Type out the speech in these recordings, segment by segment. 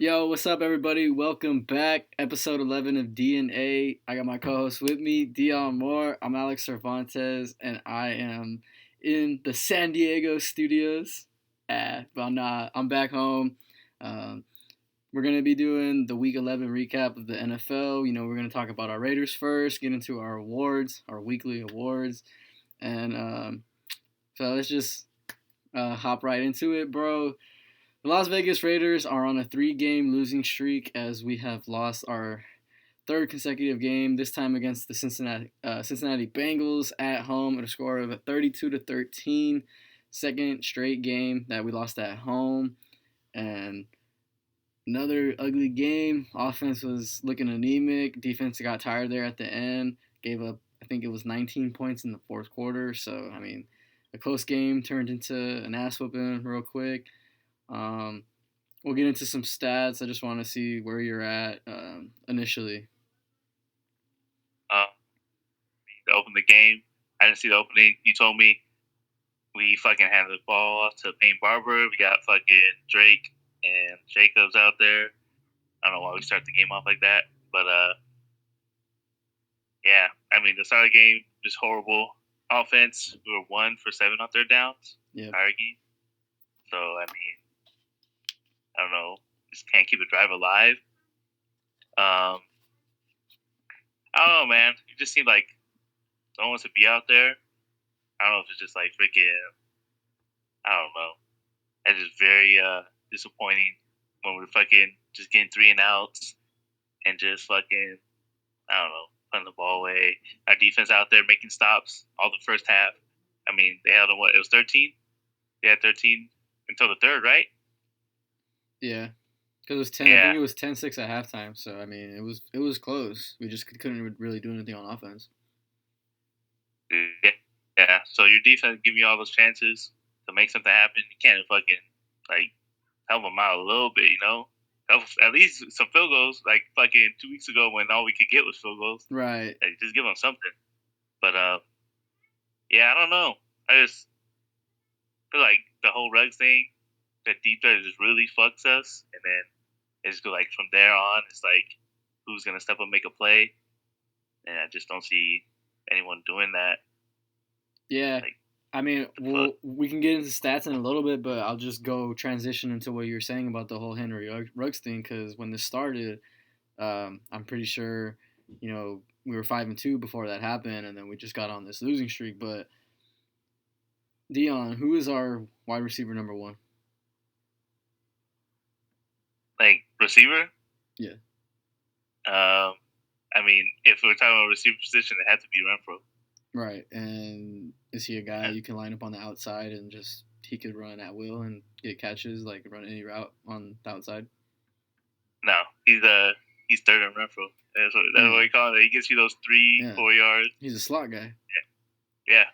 Yo, what's up, everybody? Welcome back. Episode 11 of DNA. I got my co host with me, Dion Moore. I'm Alex Cervantes, and I am in the San Diego studios. But I'm not. I'm back home. Um, we're going to be doing the Week 11 recap of the NFL. We're going to talk about our Raiders first, get into our awards, our weekly awards. And so let's just hop right into it, bro. The Las Vegas Raiders are on a three-game losing streak as we have lost our third consecutive game. This time against the Cincinnati Bengals at home at a score of 32-13. Second straight game that we lost at home, and another ugly game. Offense was looking anemic. Defense got tired there at the end. Gave up, I think it was 19 points in the fourth quarter. So a close game turned into an ass whooping real quick. Um, we'll get into some stats. I just want to see where you're at initially. To open the game, I didn't see the opening. You told me we fucking handed the ball off to Payne Barber. We got fucking Drake and Jacobs out there. I don't know why we start the game off like that, but yeah. The start of the game just horrible. Offense, we were 1 for 7 on third downs. Yeah. Entire game. So I don't know. Just can't keep a drive alive. I don't know, man. It just seemed like no one wants to be out there. I don't know if it's just like freaking. I don't know. It's just very disappointing when we're fucking just getting 3 and outs and just fucking, I don't know, putting the ball away. Our defense out there making stops all the first half. They held on what? It was 13? They had 13 until the third, right? Yeah. Because it was 10. Yeah. I think it was 10-6 at halftime. So, it was close. We just couldn't really do anything on offense. Yeah. So your defense giving you all those chances to make something happen. You can't fucking, help them out a little bit, Help at least some field goals, like fucking 2 weeks ago when all we could get was field goals. Right. Just give them something. But, yeah, I don't know. I just feel like the whole Ruggs thing, that deep threat just really fucks us. And then it's just from there on, it's who's going to step up and make a play? And I just don't see anyone doing that. Yeah. We can get into stats in a little bit, but I'll just go transition into what you're saying about the whole Henry Ruggs thing. Because when this started, I'm pretty sure, we were 5-2 before that happened, and then we just got on this losing streak. But Dion, who is our wide receiver number 1? Receiver? Yeah. If we're talking about receiver position, it had to be Renfrow. Right, and is he a guy you can line up on the outside and just he could run at will and get catches, run any route on the outside? No, he's third in Renfrow. That's what we call it. He gets you those 3-4 yards. He's a slot guy. Yeah.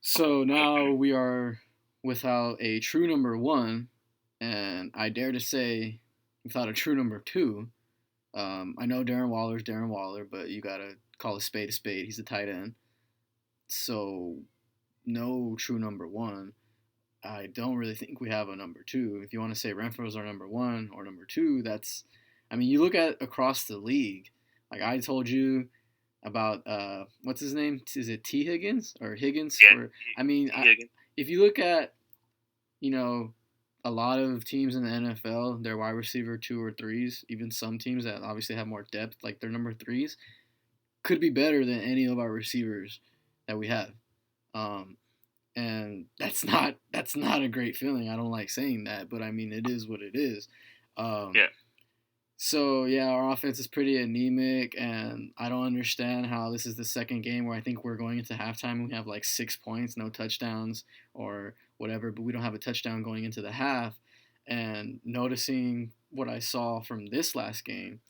So now we are without a true number 1, and I dare to say without a true number 2. I know Darren Waller's Darren Waller, but you gotta call a spade a spade. He's a tight end. So, no true number 1. I don't really think we have a number 2. If you want to say Renfro's our number 1 or number 2, that's... you look at across the league. Like I told you about, what's his name? Is it T. Higgins? Or Higgins? Yeah, if you look at, a lot of teams in the NFL, their wide receiver 2 or 3s, even some teams that obviously have more depth, like their number 3s, could be better than any of our receivers that we have. And that's not a great feeling. I don't like saying that, but it is what it is. Yeah. So, our offense is pretty anemic, and I don't understand how this is the second game where I think we're going into halftime and we have 6 points, no touchdowns or whatever, but we don't have a touchdown going into the half. And noticing what I saw from this last game,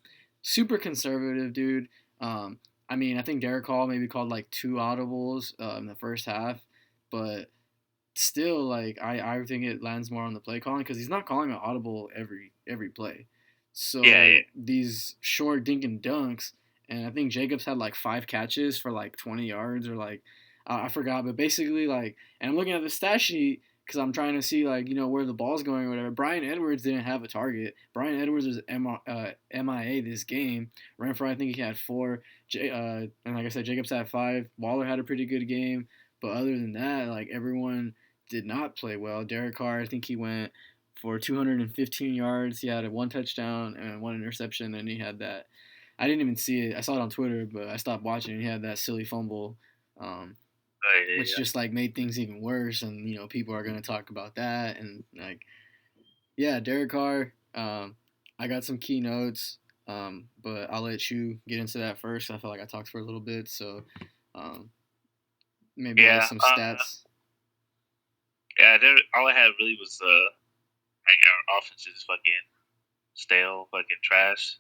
super conservative, dude. I think Derek Hall maybe called 2 audibles in the first half, but still, I think it lands more on the play calling because he's not calling an audible every play. So these short dink and dunks, and I think Jacobs had 5 catches for 20 yards or I forgot, but basically and I'm looking at the stat sheet because I'm trying to see like where the ball's going or whatever. Brian Edwards didn't have a target. Brian Edwards was MIA this game. Renfro, I think he had 4. And like I said, Jacobs had 5. Waller had a pretty good game, but other than that, like everyone did not play well. Derek Carr, I think he went for 215 yards. He had a 1 touchdown and 1 interception, and he had that. I didn't even see it. I saw it on Twitter, but I stopped watching. He had that silly fumble. Which Yeah. just like made things even worse. And people are gonna talk about that. And like, yeah, Derek Carr. I got some key notes, but I'll let you get into that first. I feel like I talked for a little bit, so um, maybe like Yeah. some stats. Yeah. All I had really was like our offense is fucking stale, fucking trash.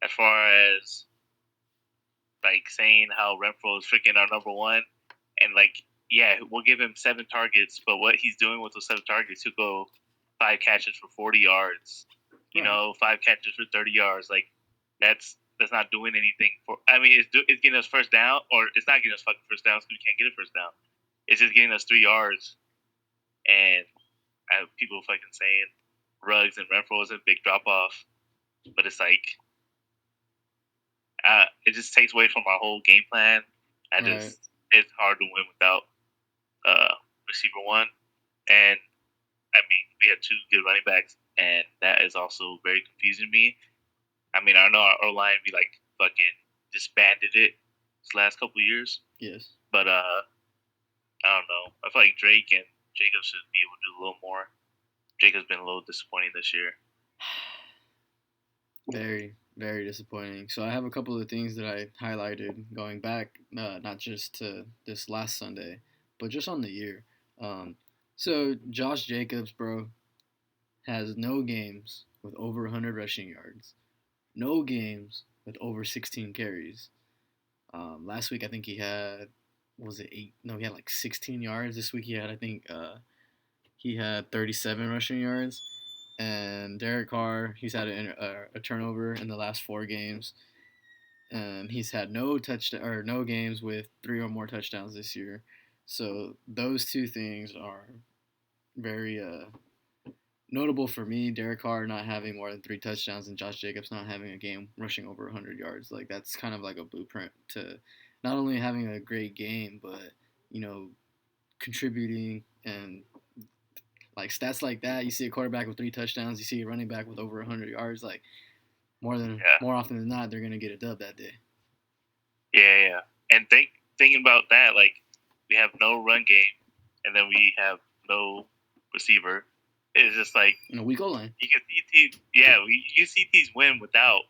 As far as like saying how Renfro is freaking our number one, and like, yeah, we'll give him 7 targets, but what he's doing with those 7 targets, he'll go 5 catches for 40 yards, Right. 5 catches for 30 yards. Like, that's not doing anything for. I mean, it's getting us first down, or it's not getting us fucking first downs because we can't get a first down. It's just getting us 3 yards, and I have people fucking saying Ruggs and Renfro is a big drop off, but it's like it just takes away from our whole game plan. Right. It's hard to win without receiver one, and I mean we had 2 good running backs, and that is also very confusing to me. I mean I know our O line we like fucking disbanded it this last couple of years, Yes. but I don't know. I feel like Drake and Jacob should be able to do a little more. Jacob's been a little disappointing this year. Very, very disappointing. So I have a couple of things that I highlighted going back, not just to this last Sunday, but just on the year. Um, so Josh Jacobs, bro, has no games with over 100 rushing yards, no games with over 16 carries. Last week I think he had, was it 8? No, he had like 16 yards. This week he had, I think he had 37 rushing yards. And Derek Carr, he's had a turnover in the last 4 games. He's had no touchdown or no games with 3 or more touchdowns this year. So those 2 things are very notable for me. Derek Carr not having more than 3 touchdowns and Josh Jacobs not having a game rushing over 100 yards. Like that's kind of like a blueprint to not only having a great game, but you know, contributing and like stats like that. You see a quarterback with 3 touchdowns, you see a running back with over 100 yards. Like Yeah, more often than not, they're gonna get a dub that day. yeah. And thinking about that, like we have no run game, and then we have no receiver. It's just like In a weak O line. you can see teams. Yeah, you see teams win without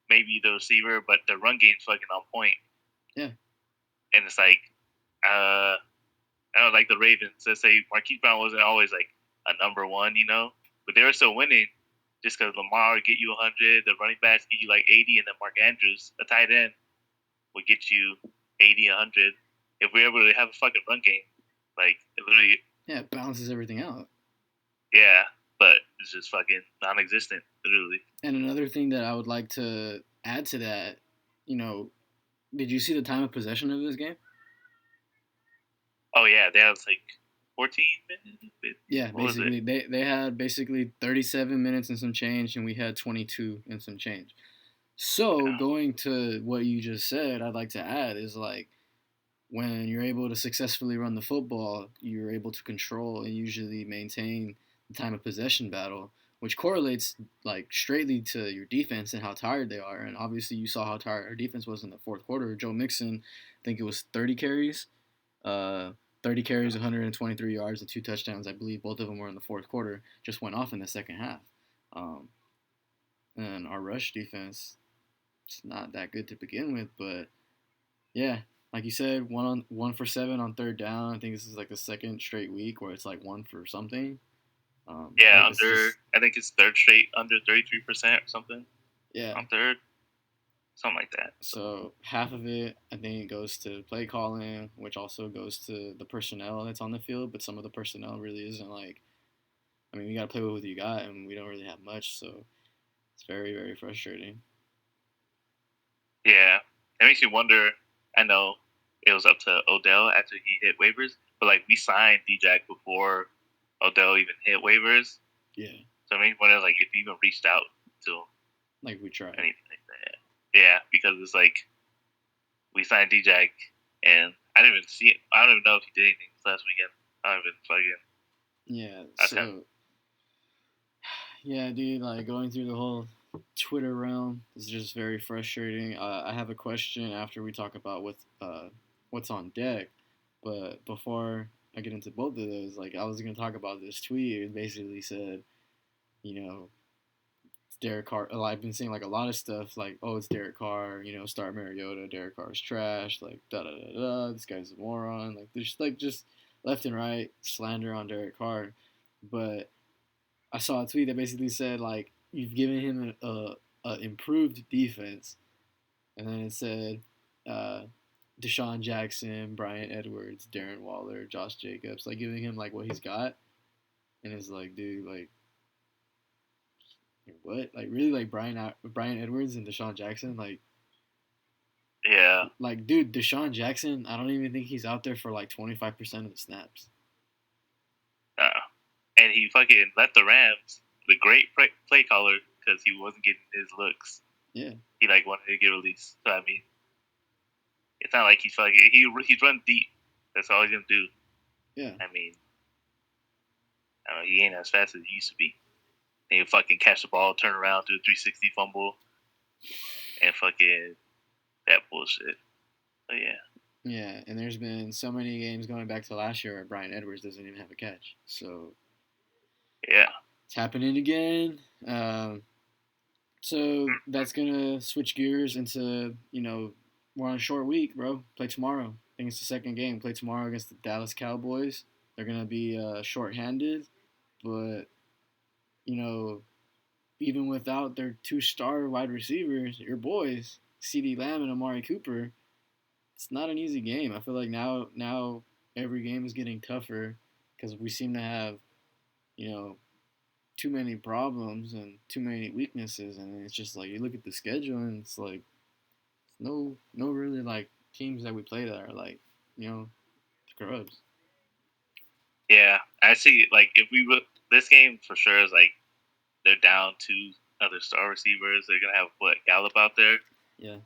maybe the receiver, but the run game's fucking on point. Yeah. And it's like, I don't know, like the Ravens. Let's say Marquise Brown wasn't always like a number one, but they were still winning just because Lamar would get you 100, the running backs get you like 80, and then Mark Andrews, a tight end, would get you 80, 100. If we're able to have a fucking run game, like it literally, Yeah, it balances everything out. yeah, but it's just fucking non-existent, literally. And another thing that I would like to add to that, did you see the time of possession of this game? Oh yeah, they have like 14 minutes. Yeah, What was it? basically they had basically 37 minutes and some change, and we had 22 and some change. So going to what you just said, I'd like to add is like when you're able to successfully run the football, you're able to control and usually maintain the time of possession battle, which correlates like straightly to your defense and how tired they are. And obviously, you saw how tired our defense was in the fourth quarter. Joe Mixon, I think it was 30 carries, uh, 30 carries, 123 yards, and 2 touchdowns. I believe both of them were in the fourth quarter. Just went off in the second half. Um, and our rush defense, it's not that good to begin with, but yeah, like you said, 1 for 7 on third down. I think this is like the second straight week where it's like 1 for something. Yeah, It's just, I think it's third straight under 33% or something yeah. on third, something like that. So half of it, I think, goes to play calling, which also goes to the personnel that's on the field. But some of the personnel really isn't like. I mean, you got to play with what you got, and we don't really have much. So it's very, very frustrating. Yeah, it makes you wonder. I know it was up to Odell after he hit waivers, but like we signed D-Jack before Odell even hit waivers. Yeah. So I mean, wonder like if you even reached out to Like we tried. anything like that. Yeah, because it's like we signed D-Jack and I didn't even see it. I don't even know if he did anything this last weekend. I don't even fucking. Yeah. That's So. him. Yeah, dude. Like going through the whole Twitter realm is just very frustrating. I have a question after we talk about what's on deck, but before I get into both of those, like I was gonna talk about this tweet. It basically said, you know, it's Derek Carr. I've been seeing like a lot of stuff like, oh, it's Derek Carr. You know, start Mariota. Derek Carr's trash. Like da da da da. This guy's a moron. Like there's like just left and right slander on Derek Carr, but I saw a tweet that basically said like you've given him a improved defense, and then it said uh, Deshaun Jackson, Brian Edwards, Darren Waller, Josh Jacobs, like giving him like what he's got, and it's like, dude, like what, like really, like Brian Edwards and Deshaun Jackson, Yeah. like dude, Deshaun Jackson, I don't even think he's out there for like 25% of the snaps. And he fucking left the Rams, the great play caller, because he wasn't getting his looks. Yeah. He like wanted to get released. So I mean, it's not like he's like he's run deep. That's all he's gonna do. Yeah. I mean, I don't know, he ain't as fast as he used to be. And he'll fucking catch the ball, turn around, do a 360 fumble, and fucking that bullshit. So yeah. Yeah, and there's been so many games going back to last year where Brian Edwards doesn't even have a catch. So yeah, it's happening again. So that's gonna switch gears into, we're on a short week, bro. Play tomorrow. I think it's the second game. Play tomorrow against the Dallas Cowboys. They're gonna be short-handed, but you know, even without their two-star wide receivers, your boys, CeeDee Lamb and Amari Cooper, it's not an easy game. I feel like now every game is getting tougher because we seem to have, you know, too many problems and too many weaknesses, and it's just like you look at the schedule and it's like no really like teams that we play that are like, scrubs. yeah. I see. Like if we this game for sure is like they're down two other star receivers. They're gonna have Gallup out there. Yeah.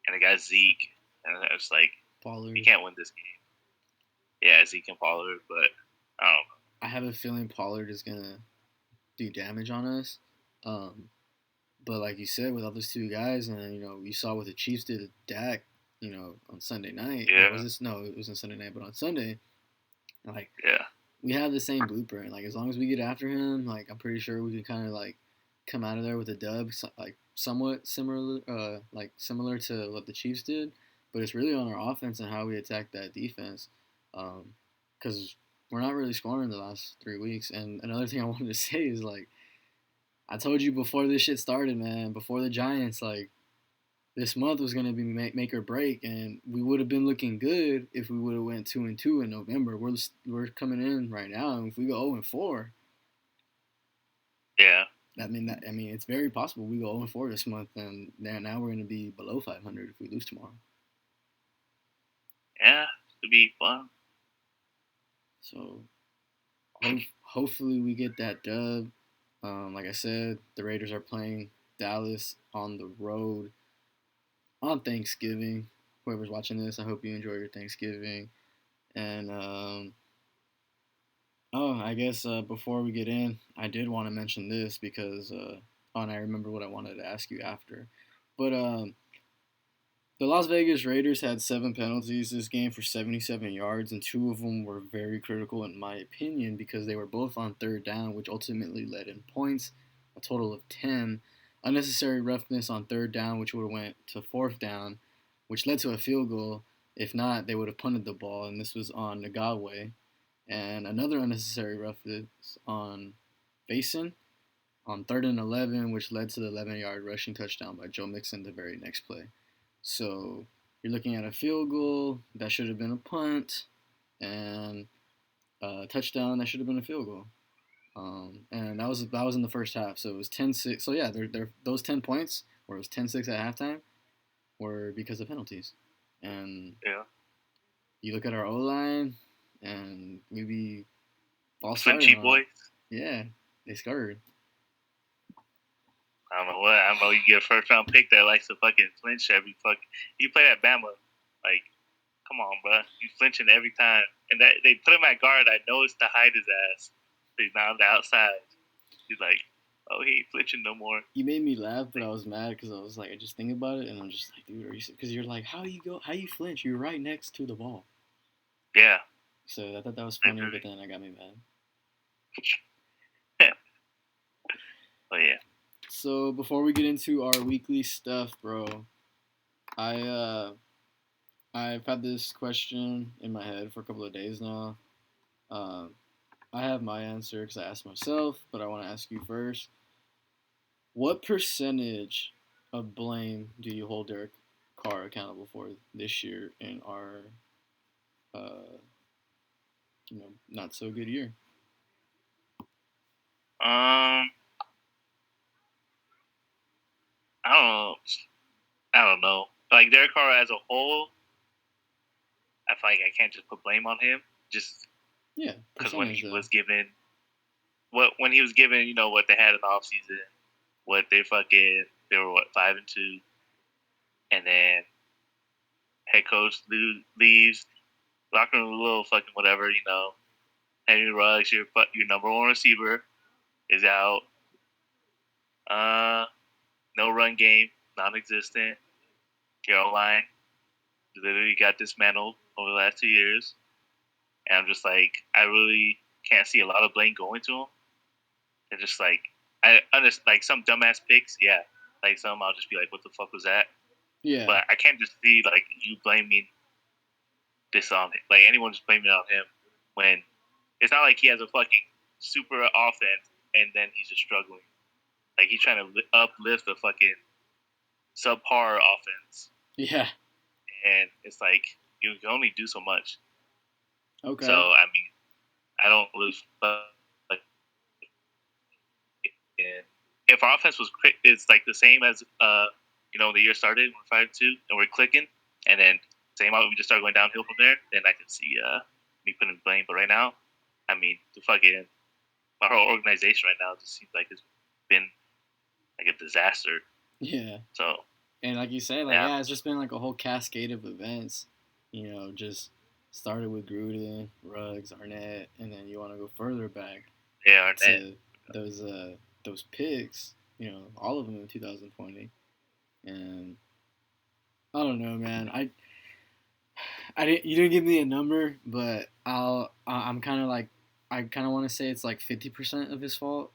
And they got Zeke, and it's like Pollard. you can't win this game. Yeah, Zeke and Pollard, but I don't know. I have a feeling Pollard is gonna do damage on us. But like you said, without those two guys, and you saw what the Chiefs did to Dak, on Sunday night. Yeah. Was this? No, it wasn't Sunday night, but on Sunday, like yeah, we have the same blueprint. Like as long as we get after him, like I'm pretty sure we can kind of like come out of there with a dub, like somewhat similar, similar to what the Chiefs did. But it's really on our offense and how we attack that defense, because we're not really scoring the last 3 weeks. And another thing I wanted to say is like I told you before this shit started, man. Before the Giants, like this month was gonna be make or break, and we would have been looking good if we would have went 2-2 in November. We're coming in right now, and if we go 0-4, yeah. I mean it's very possible we go 0-4 this month, and now we're gonna be below 500 if we lose tomorrow. Yeah, it'll be fun. So hopefully we get that dub. Like I said, the Raiders are playing Dallas on the road on Thanksgiving. Whoever's watching this, I hope you enjoy your Thanksgiving. And I guess before we get in, I did want to mention this because and I remember what I wanted to ask you after. But the Las Vegas Raiders had 7 penalties this game for 77 yards, and 2 of them were very critical in my opinion because they were both on third down, which ultimately led in points, a total of 10. Unnecessary roughness on third down, which would have went to fourth down, which led to a field goal. If not, they would have punted the ball, and this was on Nagawe. And another unnecessary roughness on Basin on 3rd and 11, which led to the 11-yard rushing touchdown by Joe Mixon the very next play. So you're looking at a field goal that should have been a punt, and a touchdown that should have been a field goal. And that was in the first half. So it was 10-6. So yeah, those 10 points, where it was 10-6 at halftime, were because of penalties. And yeah, you look at our O-line, and maybe all starting Flinchy on. boys. Yeah, they scored. I don't know what. I don't know. You get a first round pick that likes to fucking flinch every fucking. You play at Bama, like, come on, bro. You flinching every time, and that they put him at guard. I know it's to hide his ass. But he's not on the outside. He's like, oh, he ain't flinching no more. You made me laugh, but I was mad because I was like, I just think about it, and I'm just like, dude, are you? Because you're like, how you flinch? You're right next to the ball. Yeah. So I thought that was funny, but then I got me mad. Oh yeah. So before we get into our weekly stuff, bro, I've had this question in my head for a couple of days now. Um, I have my answer because I asked myself, but I want to ask you first. What percentage of blame do you hold Derek Carr accountable for this year in our, uh, not so good year? I don't know. I don't know. Like Derek Carr as a whole, I feel like I can't just put blame on him. Just Yeah, because when he though. was given when he was given, what they had in the offseason, what they were 5-2, and then head coach leaves, locker room a little fucking whatever, Henry Ruggs, your number one receiver, is out. No run game, non-existent. Your line literally got dismantled over the last 2 years, and I'm just like, I really can't see a lot of blame going to him. It's just like I understand, like some dumbass picks, yeah. Like some, I'll just be like, "What the fuck was that?" Yeah. But I can't just see like you blaming this on it. Like anyone just blaming it on him when it's not like he has a fucking super offense and then he's just struggling. Like he's trying to uplift a fucking subpar offense, Yeah. and it's like you can only do so much. Okay. So I mean, I don't lose. Like, if our offense was quick, it's like the same as the year started. We're 5-2 and we're clicking, and then same out we just start going downhill from there. Then I can see me putting blame. But right now, I mean, the fucking our whole organization right now just seems like it's been like a disaster. Yeah. So. And like you said, it's just been like a whole cascade of events. Just started with Gruden, Ruggs, Arnett, and then you want to go further back. Yeah, Arnett. To those picks. All of them in 2020, and I don't know, man. You didn't give me a number, but I'm kind of like I kind of want to say it's like 50% of his fault.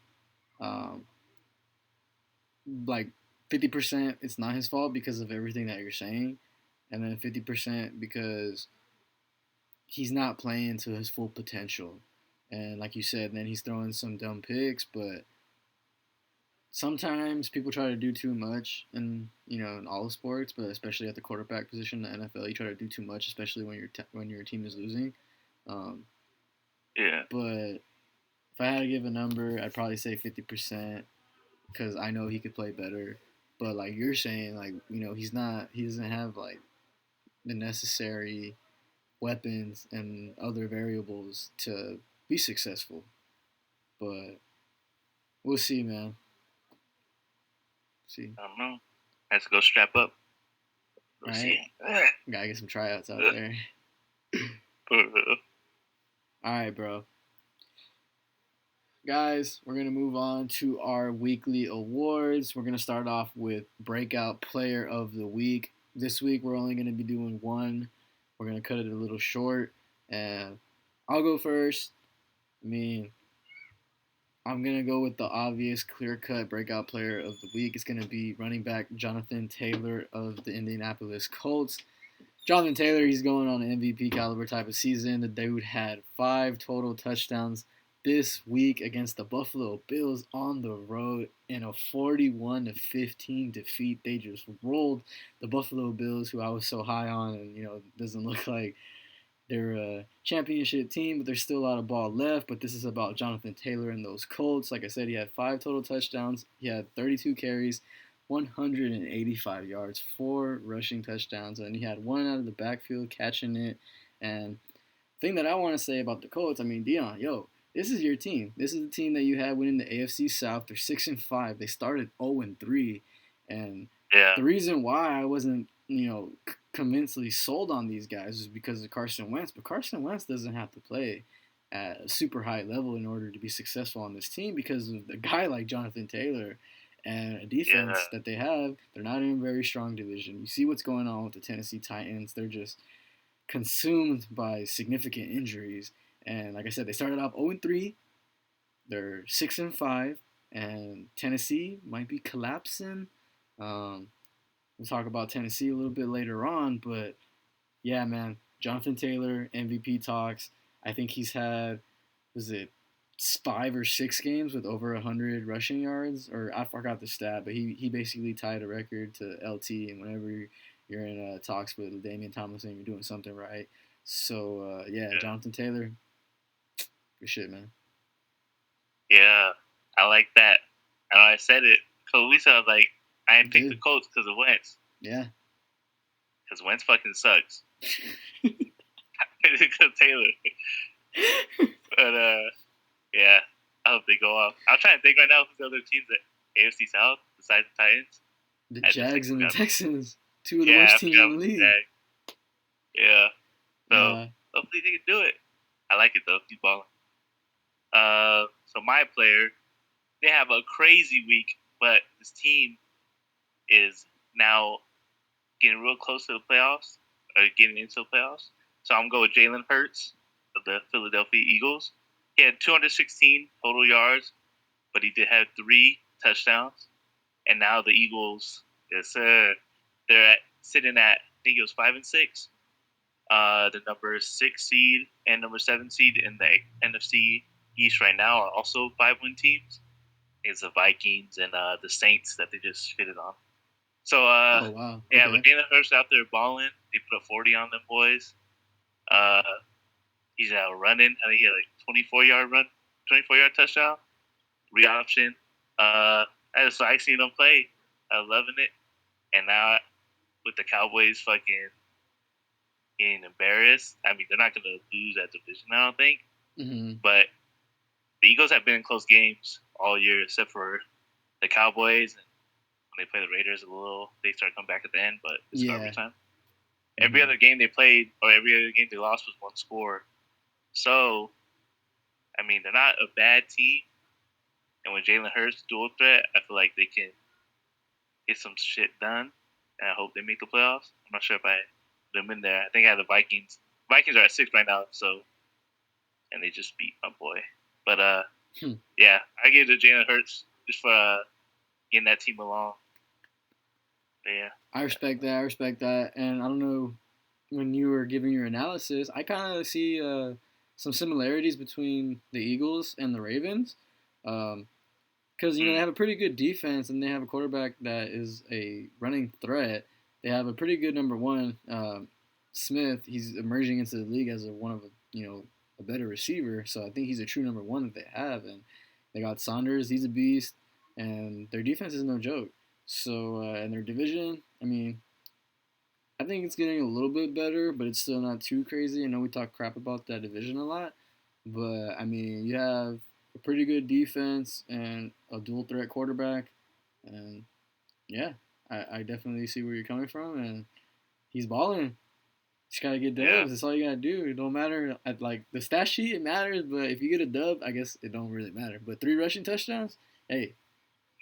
Like 50% it's not his fault because of everything that you're saying, and then 50% because he's not playing to his full potential. And like you said, then he's throwing some dumb picks, but sometimes people try to do too much in all the sports, but especially at the quarterback position in the NFL, you try to do too much, especially when your team is losing. Yeah. But if I had to give a number, I'd probably say 50% because I know he could play better. But like you're saying, like he doesn't have like the necessary weapons and other variables to be successful. But we'll see, man. See. I don't know. Has to go strap up. We'll see. Gotta get some tryouts out there. All right, bro. Guys, we're going to move on to our weekly awards. We're going to start off with Breakout Player of the Week. This week, we're only going to be doing one. We're going to cut it a little short. And I'll go first. I mean, I'm going to go with the obvious clear-cut Breakout Player of the Week. It's going to be running back Jonathan Taylor of the Indianapolis Colts. Jonathan Taylor, he's going on an MVP caliber type of season. The dude had 5 total touchdowns this week against the Buffalo Bills on the road in a 41-15 defeat. They just rolled the Buffalo Bills, who I was so high on, and doesn't look like they're a championship team, but there's still a lot of ball left. But this is about Jonathan Taylor and those Colts. Like I said, he had 5 total touchdowns. He had 32 carries, 185 yards, 4 rushing touchdowns, and he had 1 out of the backfield catching it. And thing that I want to say about the Colts, I mean, Dion, yo, this is your team. This is the team that you had winning the AFC South. They're 6-5. They started 0-3, and Yeah, the reason why I wasn't, convincingly sold on these guys is because of Carson Wentz. But Carson Wentz doesn't have to play at a super high level in order to be successful on this team because of a guy like Jonathan Taylor and a yeah, defense that they have. They're not in a very strong division. You see what's going on with the Tennessee Titans. They're just consumed by significant injuries. And like I said, they started off 0-3. They're 6-5, and Tennessee might be collapsing. Um, we'll talk about Tennessee a little bit later on, but yeah, man, Jonathan Taylor MVP talks. I think he's had, was it 5 or 6 games with over 100 rushing yards, or I forgot the stat, but he basically tied a record to LT. And whenever you're in talks with Damian Tomlinson, you're doing something right. So yeah, yeah, Jonathan Taylor, good shit, man. yeah. I like that. And I said it. So Lisa was like, I You didn't pick the did, Colts because of Wentz. yeah. Because Wentz fucking sucks. Because Taylor. But yeah, I hope they go off. I'm trying to think right now who's the other teams at AFC South besides the Titans. The I just like Jags and the forgot. Texans, two of the Yeah, I worst teams forgot in the about the league. Jags. Yeah. So Uh, hopefully they can do it. I like it though. Keep balling. So my player, they have a crazy week, but this team is now getting real close to the playoffs or getting into the playoffs. So I'm going with Jalen Hurts of the Philadelphia Eagles. He had 216 total yards, but he did have 3 touchdowns. And now the Eagles, yes, they're sitting at, I think it was 5-6. The number 6 seed and number 7 seed in the NFC East right now are also 5-win teams. It's the Vikings and the Saints that they just fitted on. So oh wow, yeah, with okay. Jalen Hurts out there balling, they put a 40 on them boys. Uh, he's out running. I think he had like 24-yard run, 24-yard touchdown, read option. I just like seeing them play. I'm loving it. And now with the Cowboys fucking getting embarrassed, I mean they're not gonna lose that division, I don't think. Mm-hmm. But the Eagles have been in close games all year, except for the Cowboys. And when they play the Raiders a little, they start coming back at the end, but it's Yeah. garbage time. Mm-hmm. Every other game they played or every other game they lost was 1 score. So, I mean, they're not a bad team. And with Jalen Hurts dual threat, I feel like they can get some shit done. And I hope they make the playoffs. I'm not sure if I put them in there. I think I have the Vikings. Vikings are at 6 right now, so and they just beat my boy. But yeah, I give it to Jalen Hurts just for getting that team along. But yeah. I respect that. I respect that. And I don't know, when you were giving your analysis, I kind of see some similarities between the Eagles and the Ravens. Because they have a pretty good defense and they have a quarterback that is a running threat. They have a pretty good number one, Smith. He's emerging into the league as one of a better receiver. So I think he's a true number one that they have. And they got Saunders. He's a beast, and their defense is no joke. So and their division, I mean, I think it's getting a little bit better, but it's still not too crazy. I know we talk crap about that division a lot, but I mean, you have a pretty good defense and a dual threat quarterback, and yeah, I definitely see where you're coming from, and he's balling. Just gotta get Yeah. dubs. That's all you gotta do. It don't matter. Like the stat sheet, it matters, but if you get a dub, I guess it don't really matter. But 3 rushing touchdowns, hey,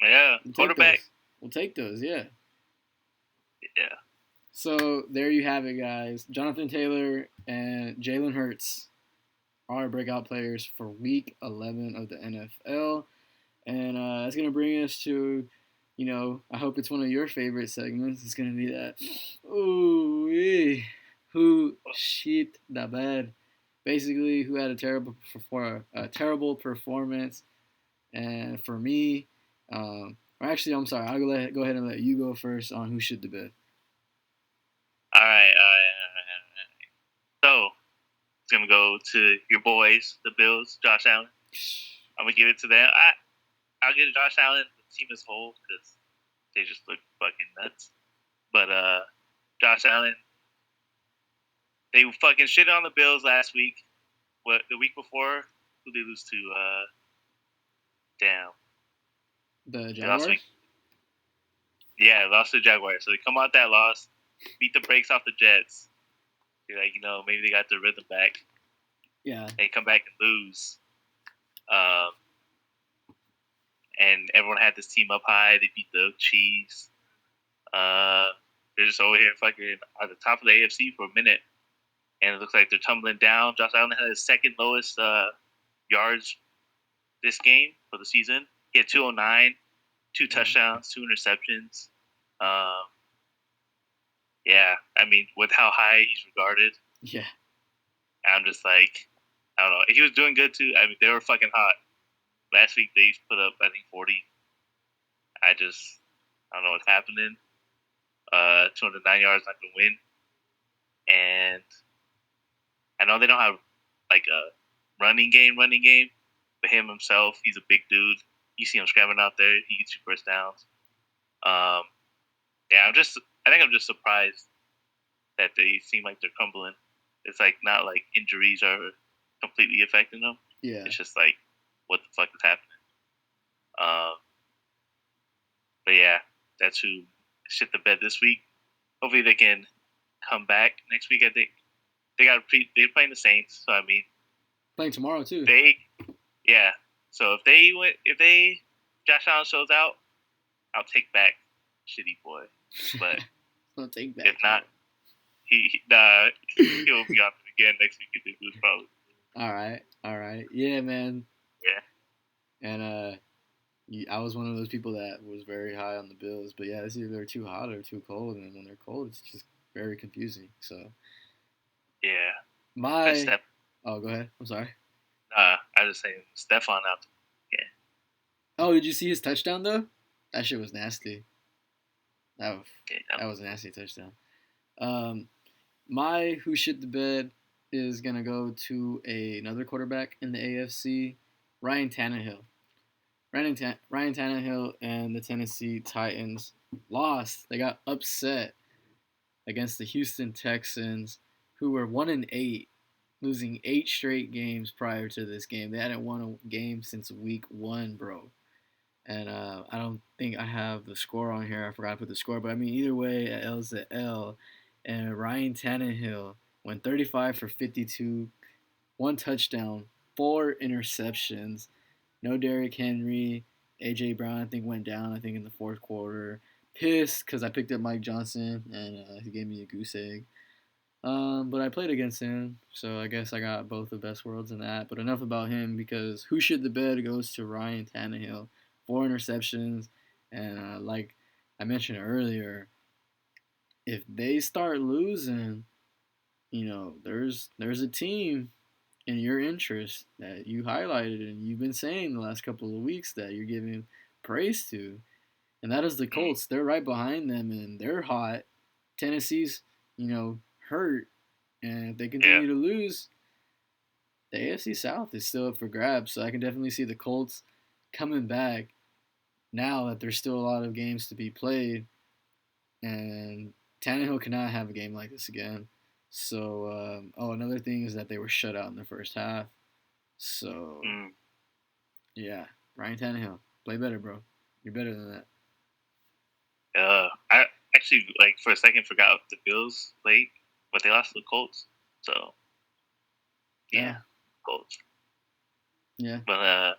Yeah. we'll take Quarterback. those. We'll take those. Yeah. Yeah. So there you have it, guys. Jonathan Taylor and Jalen Hurts are breakout players for Week 11 of the NFL, and that's gonna bring us to, I hope it's one of your favorite segments. It's gonna be that, ooh, who shit the bed, basically who had a terrible performance, and for me, or actually, I'm sorry, I'll go ahead and let you go first on who shit the bed. All right. So it's gonna go to your boys, the Bills, Josh Allen. I'm gonna give it to them. I'll give it to Josh Allen, the team as a whole, because they just look fucking nuts. But Josh Allen, They fucking shit on the Bills last week. What, the week before? Who they lose to? Damn. The They lost Jaguars? week. Yeah, lost to the Jaguars. So they come out that loss, beat the brakes off the Jets. You're like, maybe they got their rhythm back. Yeah. They come back and lose. And everyone had this team up high. They beat the Chiefs. They're just over here fucking at the top of the AFC for a minute. And it looks like they're tumbling down. Josh Allen had his second lowest yards this game for the season. He had 209, 2 touchdowns, 2 interceptions. Yeah, I mean, with how high he's regarded, Yeah. I'm just like, I don't know. He was doing good too. I mean, they were fucking hot. Last week they put up, I think, 40. I don't know what's happening. 209 yards, not gonna win. And I know they don't have like a running game, but him himself, he's a big dude. You see him scrambling out there. He gets you first downs. Yeah, I think I'm just surprised that they seem like they're crumbling. It's like not like injuries are completely affecting them. Yeah. It's just like, what the fuck is happening? But yeah, that's who shit the bed this week. Hopefully they can come back next week. I think they're playing the Saints, so I mean, playing tomorrow too. Yeah. So if Josh Allen shows out, I'll take back shitty boy. But I'll take back. If not, he'll be off again next week if they lose probably. All right. Yeah, man. Yeah. And I was one of those people that was very high on the Bills, but yeah, it's either they're too hot or too cold, and when they're cold, it's just very confusing. So yeah, oh, go ahead. I'm sorry. I was saying Stephon out. Yeah. Oh, did you see his touchdown though? That shit was nasty. That was a nasty touchdown. My who shit the bed is gonna go to another quarterback in the AFC, Ryan Tannehill. Ryan Tannehill and the Tennessee Titans lost. They got upset against the Houston Texans, who were 1-8, losing 8 straight games prior to this game. They hadn't won a game since week 1, bro. And I don't think I have the score on here. I forgot to put the score, but I mean, either way, L's a L. And Ryan Tannehill went 35 for 52, 1 touchdown, 4 interceptions. No Derrick Henry. A.J. Brown, I think, went down, in the fourth quarter. Pissed because I picked up Mike Johnson, and he gave me a goose egg. But I played against him, so I guess I got both the best worlds in that. But enough about him, because who shit the bed goes to Ryan Tannehill. 4 interceptions, and like I mentioned earlier, if they start losing, there's a team in your interest that you highlighted and you've been saying the last couple of weeks that you're giving praise to, and that is the Colts. They're right behind them, and they're hot. Tennessee's, hurt, and if they continue to lose, the AFC South is still up for grabs. So I can definitely see the Colts coming back now that there's still a lot of games to be played, and Tannehill cannot have a game like this again. So, another thing is that they were shut out in the first half. So, yeah, Ryan Tannehill, play better, bro. You're better than that. I actually, for a second, forgot the Bills played, but they lost to the Colts. So, yeah. Colts. Yeah. But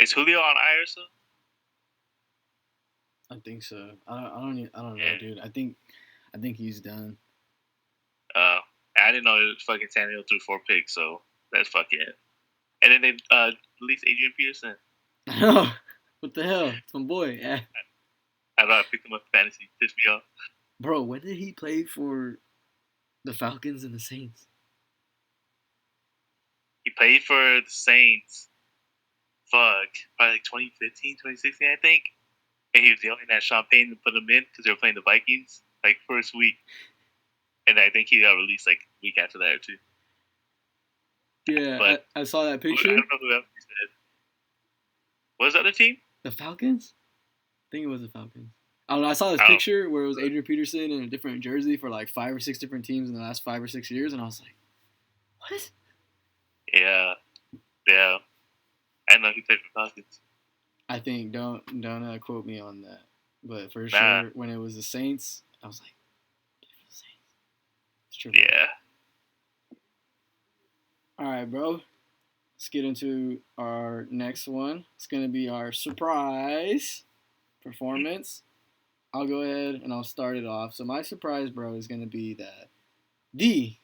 is Julio on IR still? I think so. I don't know, dude. I think he's done. I didn't know it was fucking Tannehill threw 4 picks, so that's fucking it. And then they released Adrian Peterson. I know. What the hell? It's my boy. Yeah. I know. I picked him up fantasy. Pissed me off. Bro, when did he play for the Falcons and the Saints? He played for the Saints. Fuck. Probably 2015, 2016, I think. And he was the only that Sean Payton put him in because they were playing the Vikings first week. And I think he got released a week after that or 2. Yeah, but I saw that picture. I don't know who else he said. What was the other team? The Falcons? I think it was the Falcons. I don't know. I saw this Oh, picture where it was Adrian Peterson in a different jersey for like 5 or 6 different teams in the last 5 or 6 years, and I was like, what? yeah, yeah. I know he played for Falcons. I think don't quote me on that, but for Nah, sure when it was the Saints, I was like, Saints. It's true. yeah. All right, bro. Let's get into our next one. It's gonna be our surprise performance. I'll go ahead and I'll start it off. So my surprise, bro, is gonna be that the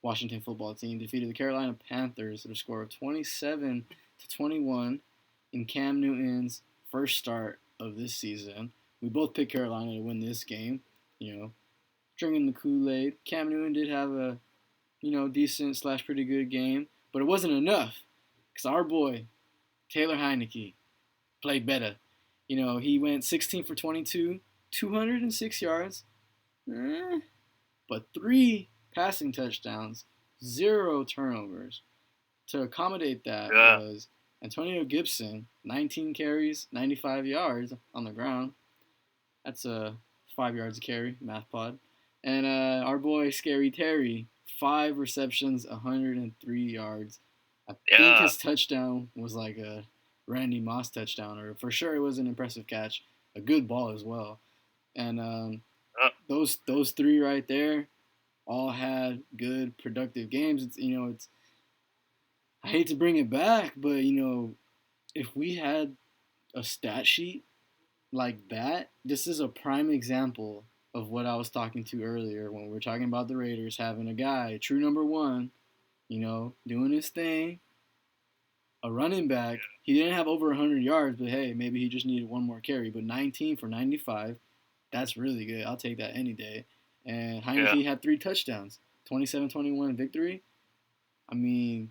Washington football team defeated the Carolina Panthers at a score of 27-21 in Cam Newton's first start of this season. We both picked Carolina to win this game. You know, drinking the Kool-Aid. Cam Newton did have a decent / pretty good game, but it wasn't enough because our boy Taylor Heineke played better. He went 16 for 22, 206 yards, but 3 passing touchdowns, 0 turnovers. To accommodate that Yeah. was Antonio Gibson, 19 carries, 95 yards on the ground. That's 5 yards a carry, math pod. And our boy Scary Terry, 5 receptions, 103 yards. I think his touchdown was like a Randy Moss touchdown, or for sure it was an impressive catch, a good ball as well. And those 3 right there all had good productive games. It's I hate to bring it back, but if we had a stat sheet like that, this is a prime example of what I was talking to earlier when we were talking about the Raiders having a guy, true number 1, doing his thing, a running back. He didn't have over 100 yards, but hey, maybe he just needed one more carry. But 19 for 95, that's really good. I'll take that any day. And Heineke had 3 touchdowns, 27-21 victory. I mean,